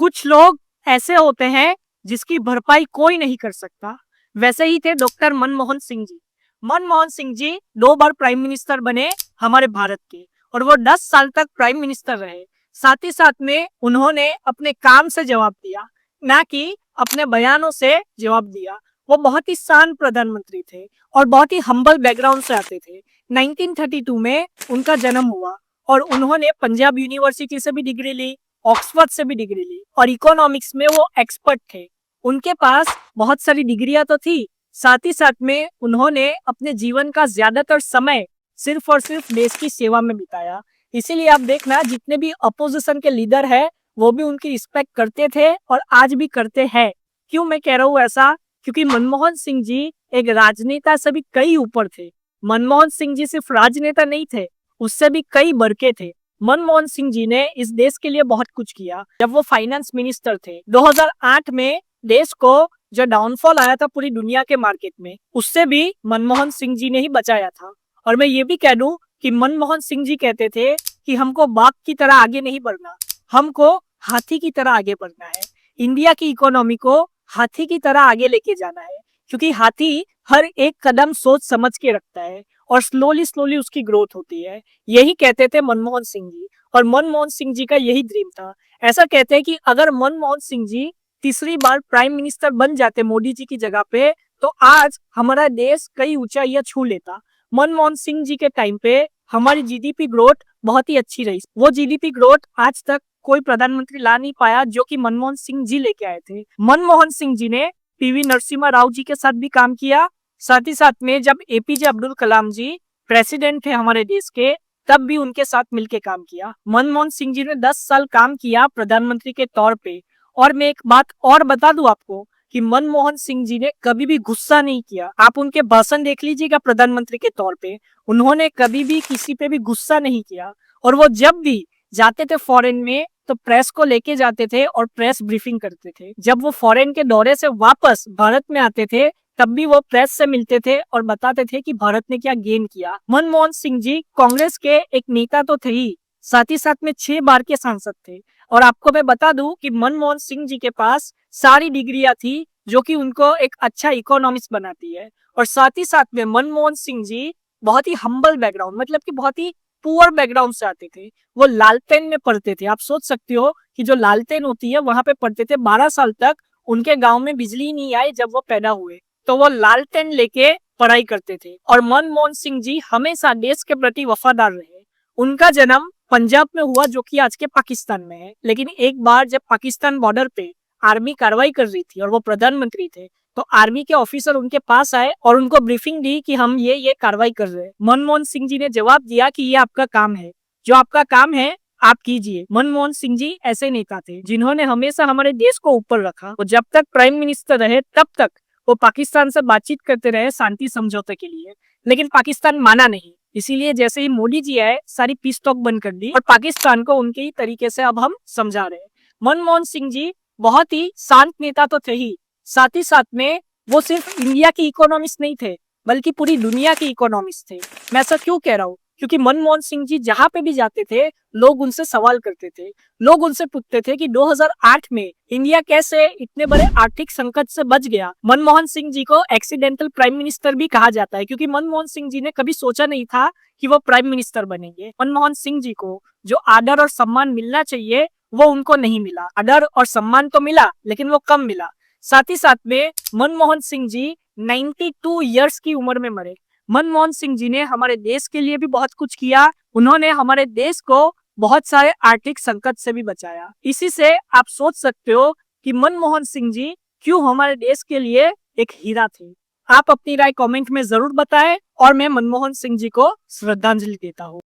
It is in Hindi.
कुछ लोग ऐसे होते हैं जिसकी भरपाई कोई नहीं कर सकता। वैसे ही थे डॉक्टर मनमोहन सिंह जी। मनमोहन सिंह जी 2 बार प्राइम मिनिस्टर बने हमारे भारत के, और वो 10 साल तक प्राइम मिनिस्टर रहे। साथ ही साथ में उन्होंने अपने काम से जवाब दिया, ना कि अपने बयानों से जवाब दिया। वो बहुत ही शांत प्रधानमंत्री थे और बहुत ही हम्बल बैकग्राउंड से आते थे। 1932 में उनका जन्म हुआ और उन्होंने पंजाब यूनिवर्सिटी से भी डिग्री ली, ऑक्सफोर्ड से भी डिग्री ली, और इकोनॉमिक्स में वो एक्सपर्ट थे। उनके पास बहुत सारी डिग्रियां तो थी, साथ ही साथ में उन्होंने अपने जीवन का ज्यादातर समय सिर्फ और सिर्फ देश की सेवा में बिताया। इसीलिए आप देखना, जितने भी अपोजिशन के लीडर है वो भी उनकी रिस्पेक्ट करते थे और आज भी करते हैं। क्यों मैं कह रहा हूँ ऐसा? क्योंकि मनमोहन सिंह जी एक राजनेता से भी कई ऊपर थे। मनमोहन सिंह जी सिर्फ राजनेता नहीं थे, उससे भी कई बढ़के थे। मनमोहन सिंह जी ने इस देश के लिए बहुत कुछ किया। जब वो फाइनेंस मिनिस्टर थे 2008 में, देश को जो डाउनफॉल आया था पूरी दुनिया के मार्केट में, उससे भी मनमोहन सिंह जी ने ही बचाया था। और मैं ये भी कह दूं कि मनमोहन सिंह जी कहते थे कि हमको बाघ की तरह आगे नहीं बढ़ना, हमको हाथी की तरह आगे बढ़ना है। इंडिया की इकोनॉमी को हाथी की तरह आगे लेके जाना है, क्योंकि हाथी हर एक कदम सोच समझ के रखता है और स्लोली स्लोली उसकी ग्रोथ होती है। यही कहते थे मनमोहन सिंह जी, और मनमोहन सिंह जी का यही ड्रीम था। ऐसा कहते हैं कि अगर मनमोहन सिंह जी तीसरी बार प्राइम मिनिस्टर बन जाते मोदी जी की जगह पे, तो आज हमारा देश कई ऊंचाइयां छू लेता। मनमोहन सिंह जी के टाइम पे हमारी जीडीपी ग्रोथ बहुत ही अच्छी रही। वो जीडीपी ग्रोथ आज तक कोई प्रधानमंत्री ला नहीं पाया, जो कि मनमोहन सिंह जी लेके आए थे। मनमोहन सिंह जी ने पीवी नरसिम्हा राव जी के साथ भी काम किया। साथ ही साथ में जब एपीजे अब्दुल कलाम जी प्रेसिडेंट थे हमारे देश के, तब भी उनके साथ मिलके काम किया। मनमोहन सिंह जी ने 10 साल काम किया प्रधानमंत्री के तौर पे। और मैं एक बात और बता दूं आपको कि मनमोहन सिंह जी ने कभी भी गुस्सा नहीं किया। आप उनके भाषण देख लीजिएगा प्रधानमंत्री के तौर पे, उन्होंने कभी भी किसी पे भी गुस्सा नहीं किया। और वो जब भी जाते थे फॉरेन में, तो प्रेस को लेके जाते थे और प्रेस ब्रीफिंग करते थे। जब वो फॉरेन के दौरे से वापस भारत में आते थे, तब भी वो प्रेस से मिलते थे और बताते थे कि भारत ने क्या गेन किया। मनमोहन सिंह जी कांग्रेस के एक नेता तो थे ही, साथ ही साथ में 6 बार के सांसद थे। और आपको मैं बता दूं कि मनमोहन सिंह जी के पास सारी डिग्रियां थी, जो कि उनको एक अच्छा इकोनॉमिस्ट बनाती है। और साथ ही साथ में मनमोहन सिंह जी बहुत ही हम्बल बैकग्राउंड, मतलब कि बहुत ही पुअर बैकग्राउंड से आते थे। वो लालटेन में पढ़ते थे। आप सोच सकते हो कि जो लालटेन होती है वहां पे पढ़ते थे। 12 साल तक उनके गांव में बिजली नहीं आई जब वो पैदा हुए, तो वो लालटेन लेके पढ़ाई करते थे। और मनमोहन सिंह जी हमेशा देश के प्रति वफादार रहे। उनका जन्म पंजाब में हुआ, जो कि आज के पाकिस्तान में है। लेकिन एक बार जब पाकिस्तान बॉर्डर पे आर्मी कार्रवाई कर रही थी और वो प्रधानमंत्री थे, तो आर्मी के ऑफिसर उनके पास आए और उनको ब्रीफिंग दी कि हम ये कार्रवाई कर रहे हैं। मनमोहन सिंह जी ने जवाब दिया कि ये आपका काम है, जो आपका काम है आप कीजिए। मनमोहन सिंह जी ऐसे नेता थे जिन्होंने हमेशा हमारे देश को ऊपर रखा। वो जब तक प्राइम मिनिस्टर रहे तब तक वो पाकिस्तान से बातचीत करते रहे शांति समझौते के लिए, लेकिन पाकिस्तान माना नहीं। इसीलिए जैसे ही मोदी जी आए, सारी पीस टॉक बंद कर दी और पाकिस्तान को उनके ही तरीके से अब हम समझा रहे हैं। मनमोहन सिंह जी बहुत ही शांत नेता तो थे ही, साथ ही साथ में वो सिर्फ इंडिया की इकोनॉमिस्ट नहीं थे, बल्कि पूरी दुनिया की इकोनॉमिस्ट थे। मैं ऐसा क्यों कह रहा हूँ? क्योंकि मनमोहन सिंह जी जहां पे भी जाते थे, लोग उनसे सवाल करते थे। लोग उनसे पूछते थे कि 2008 में इंडिया कैसे इतने बड़े आर्थिक संकट से बच गया। मनमोहन सिंह जी को एक्सीडेंटल प्राइम मिनिस्टर भी कहा जाता है, क्योंकि मनमोहन सिंह जी ने कभी सोचा नहीं था कि वो प्राइम मिनिस्टर बनेंगे। मनमोहन सिंह जी को जो आदर और सम्मान मिलना चाहिए, वो उनको नहीं मिला। आदर और सम्मान तो मिला, लेकिन वो कम मिला। साथ ही साथ में मनमोहन सिंह जी 92 इयर्स की उम्र में मरे। मनमोहन सिंह जी ने हमारे देश के लिए भी बहुत कुछ किया। उन्होंने हमारे देश को बहुत सारे आर्थिक संकट से भी बचाया। इसी से आप सोच सकते हो कि मनमोहन सिंह जी क्यों हमारे देश के लिए एक हीरा थे। आप अपनी राय कमेंट में जरूर बताएं और मैं मनमोहन सिंह जी को श्रद्धांजलि देता हूँ।